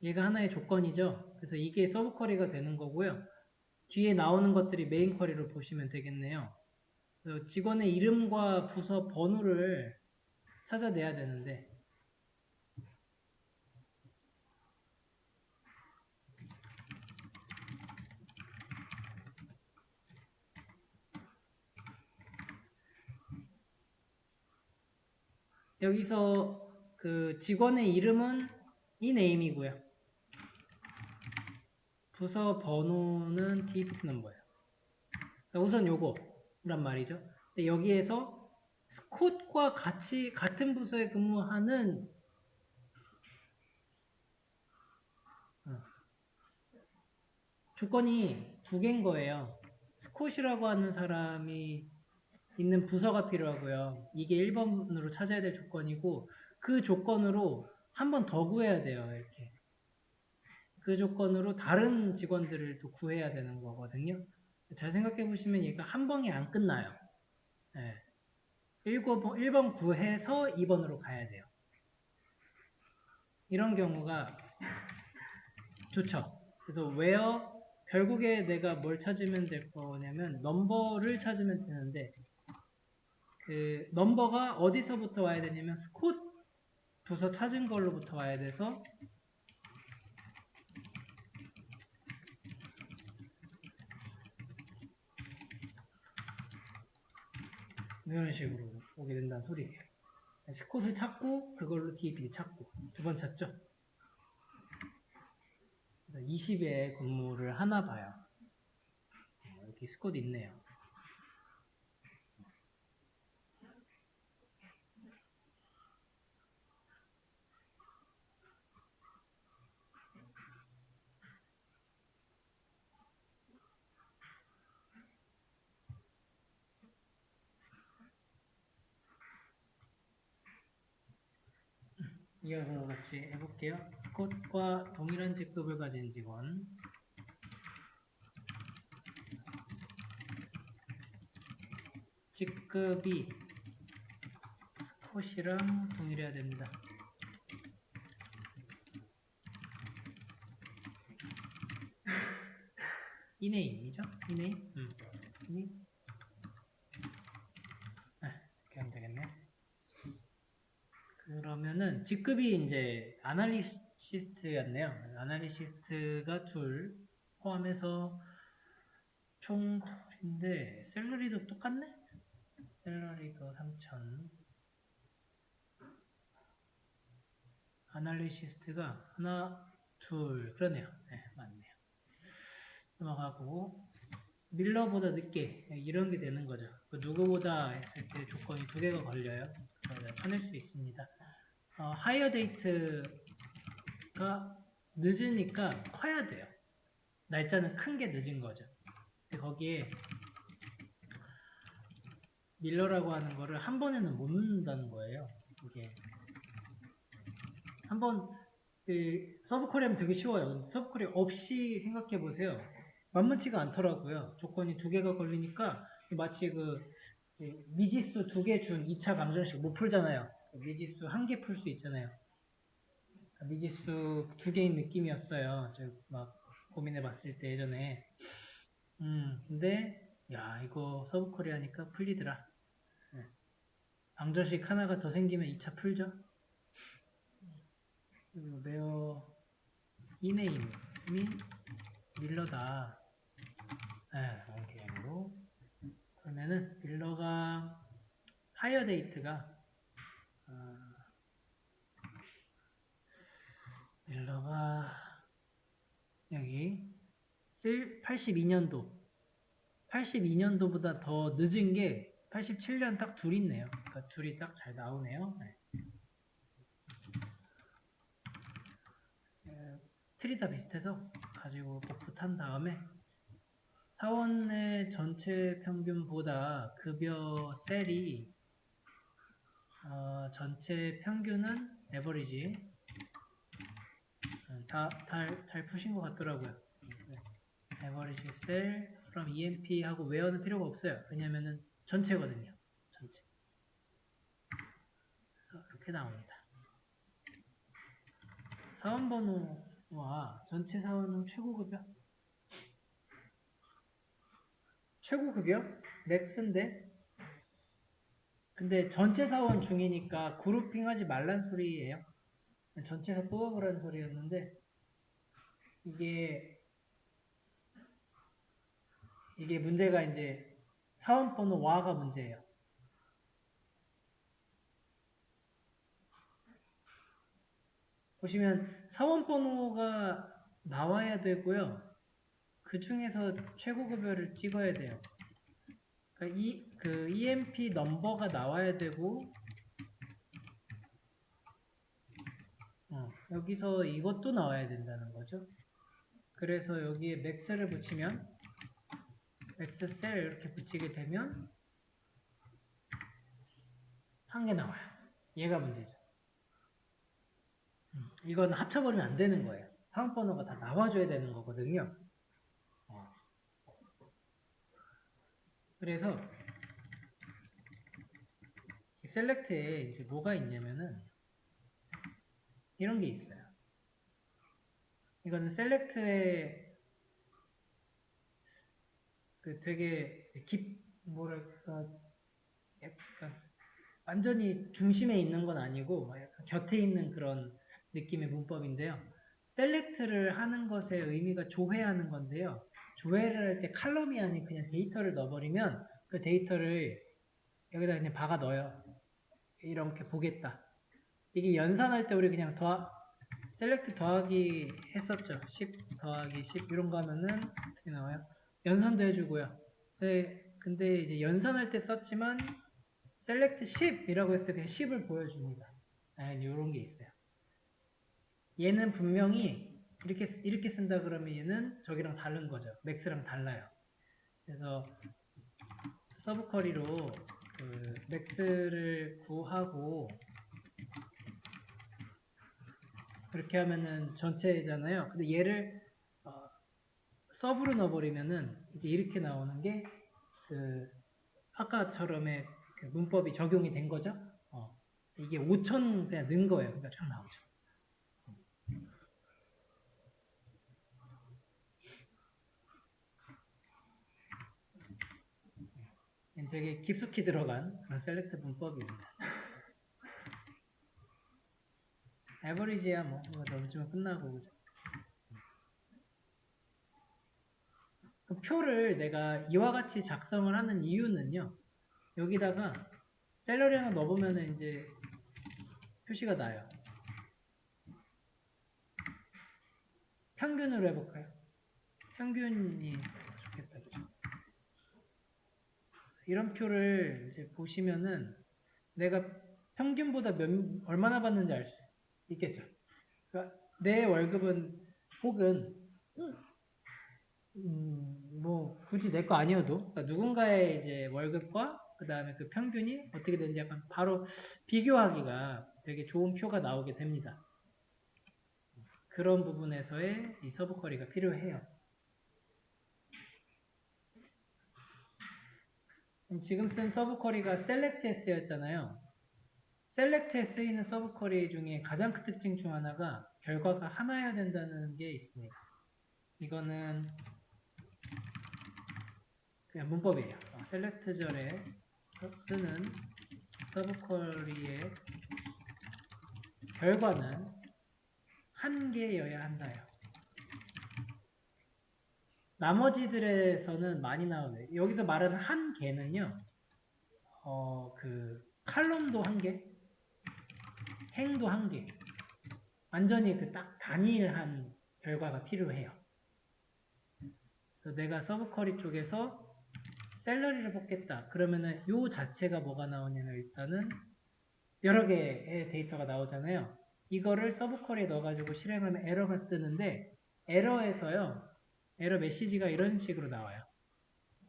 얘가 하나의 조건이죠. 그래서 이게 서브 쿼리가 되는 거고요. 뒤에 나오는 것들이 메인 쿼리로 보시면 되겠네요. 그래서 직원의 이름과 부서 번호를 찾아내야 되는데 여기서 그 직원의 이름은 이 네임이고요. 부서 번호는 DPT 넘버예요. 우선 요거란 말이죠. 근데 여기에서 스콧과 같은 부서에 근무하는 조건이 두 개인 거예요. 스콧이라고 하는 사람이 있는 부서가 필요하고요. 이게 1번으로 찾아야 될 조건이고 그 조건으로 한 번 더 구해야 돼요. 이렇게. 그 조건으로 다른 직원들을 또 구해야 되는 거거든요. 잘 생각해 보시면 얘가 한 번에 안 끝나요. 네. 1번 구해서 2번으로 가야 돼요. 이런 경우가 좋죠. 그래서 where 결국에 내가 뭘 찾으면 될 거냐면 넘버를 찾으면 되는데 그 넘버가 어디서부터 와야 되냐면 스콧 부서 찾은 걸로부터 와야 돼서 이런 식으로 오게 된다는 소리예요. 스콧을 찾고 그걸로 DAPD 찾고 두 번 찾죠. 20회 근무를 하나 봐요. 이렇게 스콧 있네요. 이어서 같이 해볼게요. 스콧과 동일한 직급을 가진 직원 직급이 스콧이랑 동일해야 됩니다. 이네임이죠? 이네임? 이네임? 이렇게 하면 되겠네. 그러면은 직급이 이제 아날리시스트였네요. 아날리시스트가 둘 포함해서 총 둘인데 샐러리도 똑같네? 샐러리도 3,000 아날리시스트가 하나 둘 그러네요. 네, 맞네요. 넘어가고 밀러보다 늦게 이런 게 되는 거죠. 누구보다 했을 때 조건이 두 개가 걸려요. 쳐낼 수 있습니다. 하이어 데이트가 늦으니까 커야 돼요. 날짜는 큰 게 늦은 거죠. 근데 거기에 밀러라고 하는 거를 한 번에는 못 넣는다는 거예요. 이게 한번 서브쿼리하면 되게 쉬워요. 서브쿼리 없이 생각해 보세요. 만만치가 않더라고요. 조건이 두 개가 걸리니까 마치 미지수 두 개 준 2차 방정식 못 풀잖아요. 미지수 한 개 풀 수 있잖아요. 미지수 두 개인 느낌이었어요. 저 막 고민해 봤을 때 예전에. 근데 야 이거 서브쿼리 하니까 풀리더라. 네. 방정식 하나가 더 생기면 2차 풀죠. 그리고 메어 이네임이 밀러다. 네, 이렇게로 그러면은 밀러가 하이어 데이트가 밀러가 여기 82년도 82년도보다 더 늦은 게 87년 딱 둘 있네요. 그러니까 둘이 딱 잘 나오네요. 네. 틀이 다 비슷해서 가지고 복붙한 다음에 사원의 전체 평균보다 급여 셀이 전체 평균은 에버리지 잘 푸신 것 같더라고요. 네. 에버리지 셀 from EMP 하고 외워는 필요가 없어요. 왜냐면은 전체거든요. 전체. 그래서 이렇게 나옵니다. 사원번호와 전체 사원은 최고급여? 최고급여? 맥스인데? 근데 전체 사원 중이니까 그룹핑 하지 말란 소리예요. 전체에서 뽑아보라는 소리였는데 이게 문제가 이제 사원번호와가 문제예요. 보시면 사원번호가 나와야 되고요. 그 중에서 최고급여를 찍어야 돼요. 그러니까 그 EMP 넘버가 나와야 되고 여기서 이것도 나와야 된다는 거죠. 그래서 여기에 맥스를 붙이면 맥스 셀 이렇게 붙이게 되면 한 개 나와요. 얘가 문제죠. 이건 합쳐버리면 안 되는 거예요. 사원번호가 다 나와줘야 되는 거거든요. 그래서 이 셀렉트에 이제 뭐가 있냐면은 이런 게 있어요. 이거는 셀렉트에 그 되게 뭐랄까 약간 완전히 중심에 있는 건 아니고 약간 곁에 있는 그런 느낌의 문법인데요. 셀렉트를 하는 것의 의미가 조회하는 건데요. 조회를 할 때 칼럼이 아닌 그냥 데이터를 넣어버리면 그 데이터를 여기다 그냥 박아 넣어요. 이렇게 보겠다. 이게 연산할 때 우리 그냥 셀렉트 더하기 했었죠. 10 더하기 10 이런 거 하면은 어떻게 나와요? 연산도 해주고요. 근데 이제 연산할 때 썼지만 셀렉트 10이라고 했을 때 그냥 10을 보여줍니다. 이런 게 있어요. 얘는 분명히 이렇게 쓴다 그러면 얘는 저기랑 다른 거죠. 맥스랑 달라요. 그래서 서브쿼리로 그 맥스를 구하고 그렇게 하면은 전체잖아요. 근데 얘를 서브로 넣어버리면은 이제 이렇게 나오는 게 그 아까처럼의 그 문법이 적용이 된 거죠. 이게 5천 그냥 넣은 거예요. 그러니까 쫙 나오죠. 되게 깊숙이 들어간 그런 셀렉트 문법입니다. 에버리지야 뭐 이거 넣어주면 끝나고 그죠? 그 표를 내가 이와 같이 작성을 하는 이유는요. 여기다가 샐러리 하나 넣어보면은 이제 표시가 나요. 평균으로 해볼까요? 평균이 좋겠다, 그죠? 이런 표를 이제 보시면은 내가 평균보다 얼마나 받는지 알 수 있겠죠. 그러니까 내 월급은 혹은 뭐 굳이 내 거 아니어도 그러니까 누군가의 이제 월급과 그 다음에 그 평균이 어떻게 되는지 약간 바로 비교하기가 되게 좋은 표가 나오게 됩니다. 그런 부분에서의 이 서브쿼리가 필요해요. 지금 쓴 서브쿼리가 selectS였잖아요. select에 쓰이는 서브쿼리 중에 가장 큰 특징 중 하나가 결과가 하나여야 된다는 게 있습니다. 이거는 그냥 문법이에요. select절에 쓰는 서브쿼리의 결과는 한 개여야 한다요. 나머지들에서는 많이 나오네요. 여기서 말하는 한 개는요, 그 칼럼도 한 개, 행도 한 개, 완전히 그 딱 단일한 결과가 필요해요. 그래서 내가 서브 쿼리 쪽에서 셀러리를 뽑겠다. 그러면은 요 자체가 뭐가 나오냐면 일단은 여러 개의 데이터가 나오잖아요. 이거를 서브 쿼리에 넣어가지고 실행하면 에러가 뜨는데 에러에서요. 에러 메시지가 이런 식으로 나와요.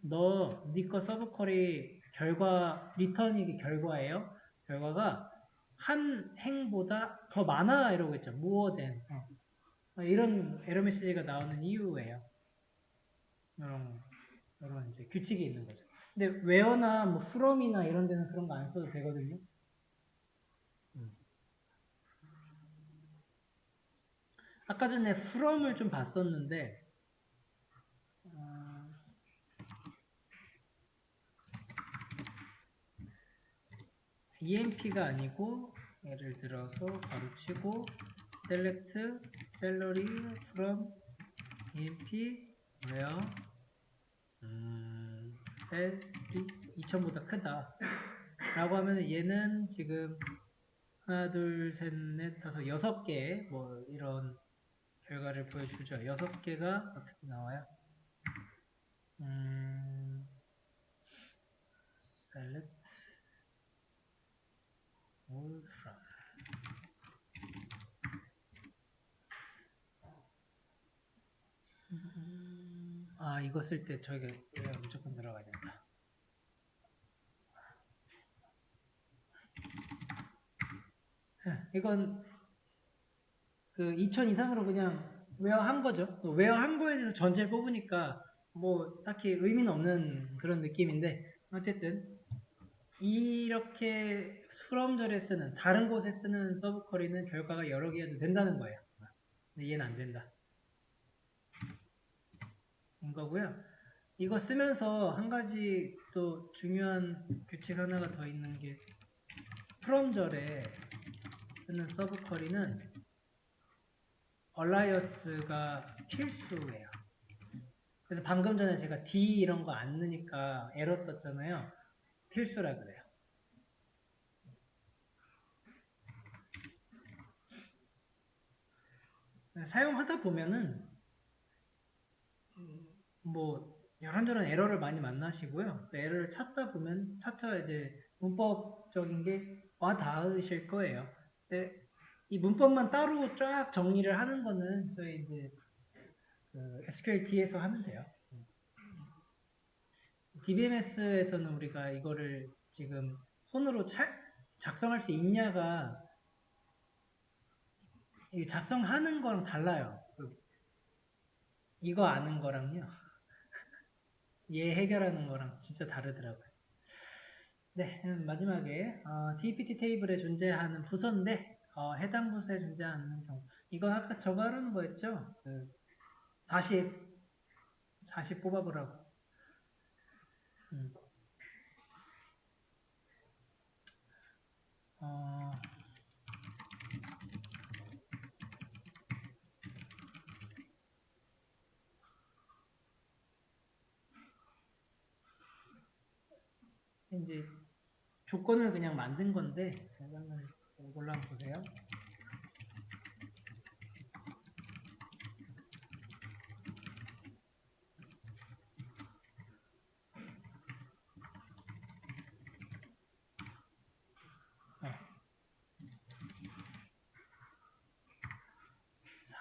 네 거 서브 쿼리 결과 리턴이 결과예요. 결과가 한 행보다 더 많아 이러고 있죠. more than 이런 에러 메시지가 나오는 이유예요. 이런 이제 규칙이 있는 거죠. 근데 where나 뭐 from이나 이런 데는 그런 거 안 써도 되거든요. 아까 전에 from을 좀 봤었는데 EMP가 아니고 예를 들어서 바로 치고 select salary from EMP where 셀이 2000보다 크다 라고 하면 얘는 지금 하나 둘 셋 넷 다섯 6개 뭐 이런 결과를 보여주죠. 6개가 어떻게 나와요? select all from 이거 쓸 때 저희가 무조건 들어가야 된다. 이건 그 2000 이상으로 그냥 웨어한 거죠. 웨어한 거에 대해서 전체를 뽑으니까 뭐 딱히 의미는 없는 그런 느낌인데 어쨌든 이렇게 수럼절에 쓰는 다른 곳에 쓰는 서브 쿼리는 결과가 여러 개여도 된다는 거예요. 근데 얘는 안 된다. 인 거고요. 이거 쓰면서 한 가지 또 중요한 규칙 하나가 더 있는 게 프롬절에 쓰는 서브 쿼리는 얼라이어스가 필수예요. 그래서 방금 전에 제가 D 이런 거 안 넣으니까 에러 떴잖아요. 필수라 그래요. 사용하다 보면은 뭐 이런저런 에러를 많이 만나시고요. 에러를 찾다 보면 차차 이제 문법적인 게 와 닿으실 거예요. 근데 이 문법만 따로 쫙 정리를 하는 거는 저희 이제 그 SQLT에서 하면 돼요. DBMS에서는 우리가 이거를 지금 손으로 작성할 수 있냐가 작성하는 거랑 달라요. 이거 아는 거랑요. 얘 해결하는 거랑 진짜 다르더라고요. 네, 마지막에 DPT 테이블에 존재하는 부서인데 해당 부서에 존재하는 경우 이건 아까 저거 하라는 거였죠? 40 뽑아보라고. 이제 조건을 그냥 만든 건데 그러면 이걸로 한번 보세요. 네.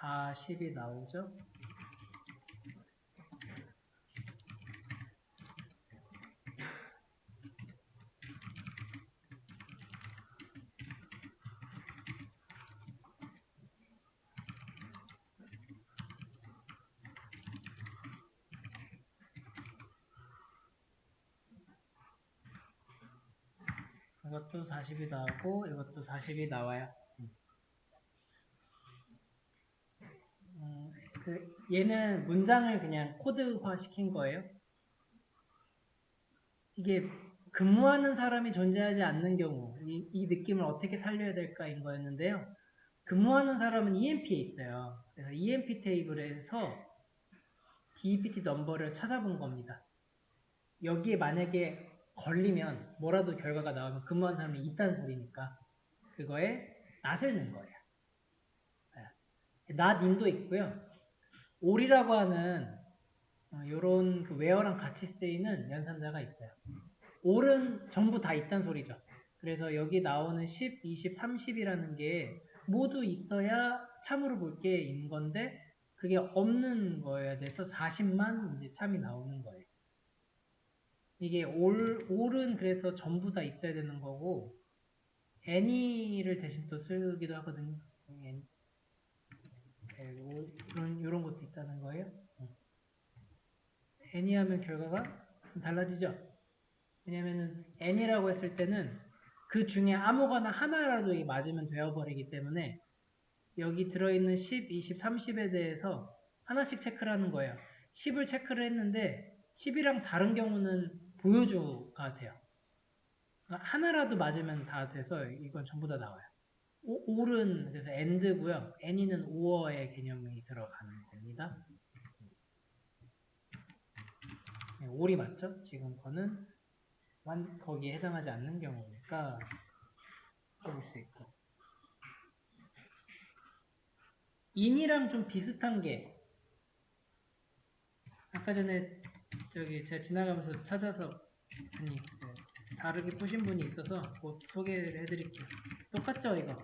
40이 나오죠? 이것도 40이 나오고 이것도 40이 나와요. 얘는 문장을 그냥 코드화 시킨 거예요. 이게 근무하는 사람이 존재하지 않는 경우 이 느낌을 어떻게 살려야 될까인 거였는데요. 근무하는 사람은 EMP에 있어요. 그래서 EMP 테이블에서 DPT 넘버를 찾아본 겁니다. 여기에 만약에 걸리면 뭐라도 결과가 나오면 근무하는 사람이 있다는 소리니까 그거에 낫을 넣은 거예요. 낫 인도 있고요. 올이라고 하는 요런 그 where랑 같이 쓰이는 연산자가 있어요. all은 전부 다 있단 소리죠. 그래서 여기 나오는 10, 20, 30이라는 게 모두 있어야 참으로 볼 게 있는 건데 그게 없는 거여야 돼서 40만 이제 참이 나오는 거예요. 이게 all은 그래서 전부 다 있어야 되는 거고 any를 대신 또 쓰기도 하거든요. 이런 것도 있다는 거예요. any 하면 결과가 좀 달라지죠. 왜냐면은 n이라고 했을 때는 그 중에 아무거나 하나라도 맞으면 되어버리기 때문에 여기 들어있는 10, 20, 30에 대해서 하나씩 체크를 하는 거예요. 10을 체크를 했는데 10이랑 다른 경우는 보여주가 돼요. 하나라도 맞으면 다 돼서 이건 전부 다 나와요. all은 그래서 and고요. any는 or의 개념이 들어가는 겁니다. all이 맞죠? 지금 거는 거기에 해당하지 않는 경우니까 볼 수 있고. in이랑 좀 비슷한 게 아까 전에 제가 지나가면서 찾아서 아니 다르게 푸신 분이 있어서 곧 소개를 해드릴게요. 똑같죠 이거?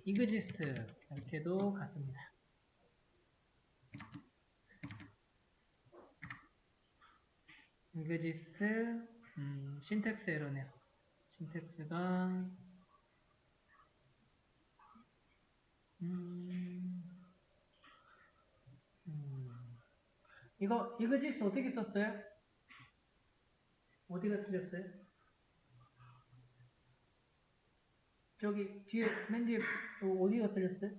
이그지스트 이렇게도 같습니다. 이그지스트 신텍스 에러네요. 신텍스가 이거 이그지스트 어떻게 썼어요? 어디가 틀렸어요? 저기 뒤에 맨 뒤에 어디가 틀렸어요?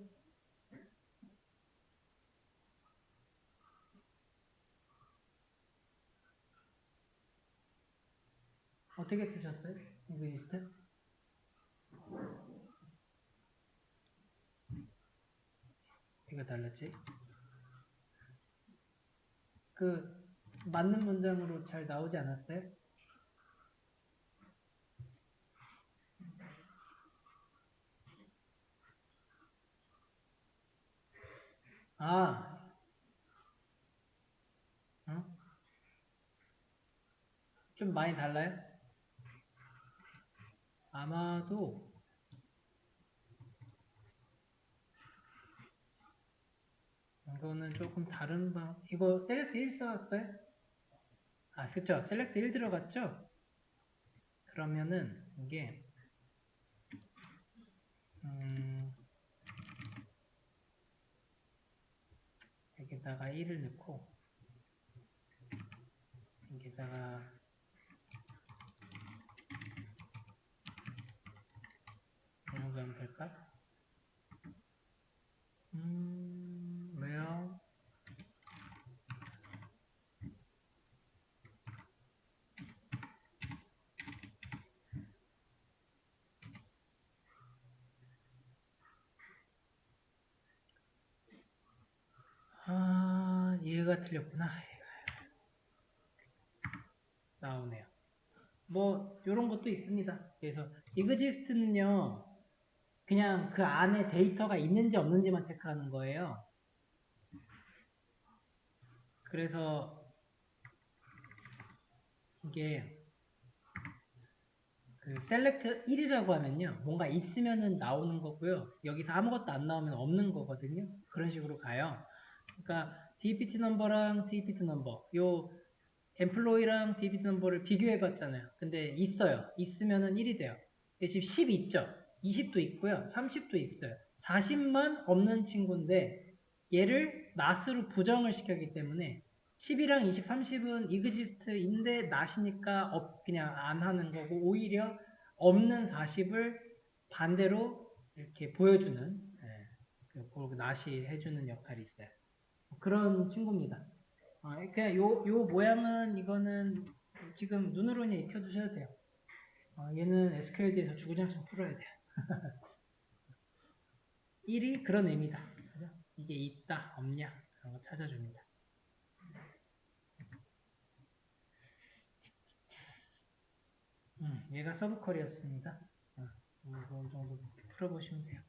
어떻게 쓰셨어요? 이그지스트? 어디가 달랐지? 그 맞는 문장으로 잘 나오지 않았어요? 아, 어? 좀 많이 달라요? 아마도 이거는 조금 다른 방. 이거 셀렉트 1 써왔어요? 아, 그쵸. 셀렉트 1 들어갔죠? 그러면은 이게 여기다가 1을 넣고 여기다가 어느 정도 하면 될까? 왜요? 아, 얘가 틀렸구나. 나오네요. 뭐 이런 것도 있습니다. 그래서 이그지스트는요. 그냥 그 안에 데이터가 있는지 없는지만 체크하는 거예요. 그래서 이게 그 select 1이라고 하면요. 뭔가 있으면은 나오는 거고요. 여기서 아무것도 안 나오면 없는 거거든요. 그런 식으로 가요. 그러니까 DPT 넘버랑 DPT 넘버 요 employee랑 DPT 넘버를 비교해 봤잖아요. 근데 있어요. 있으면은 1이 돼요. 지금 10 있죠. 20도 있고요. 30도 있어요. 40만 없는 친구인데 얘를 not으로 부정을 시켰기 때문에 10이랑 20, 30은 exist인데 not이니까 그냥 안 하는 거고 오히려 없는 40을 반대로 이렇게 보여주는 not이 해주는 역할이 있어요. 그런 친구입니다. 그냥 요 모양은 이거는 지금 눈으로 그냥 익혀두셔도 돼요. 얘는 SQL에서 주구장창 풀어야 돼요. 1이 그런 의미다. 그죠? 이게 있다, 없냐 그런 거 찾아줍니다. 얘가 서브컬이었습니다. 이 정도 풀어보시면 돼요.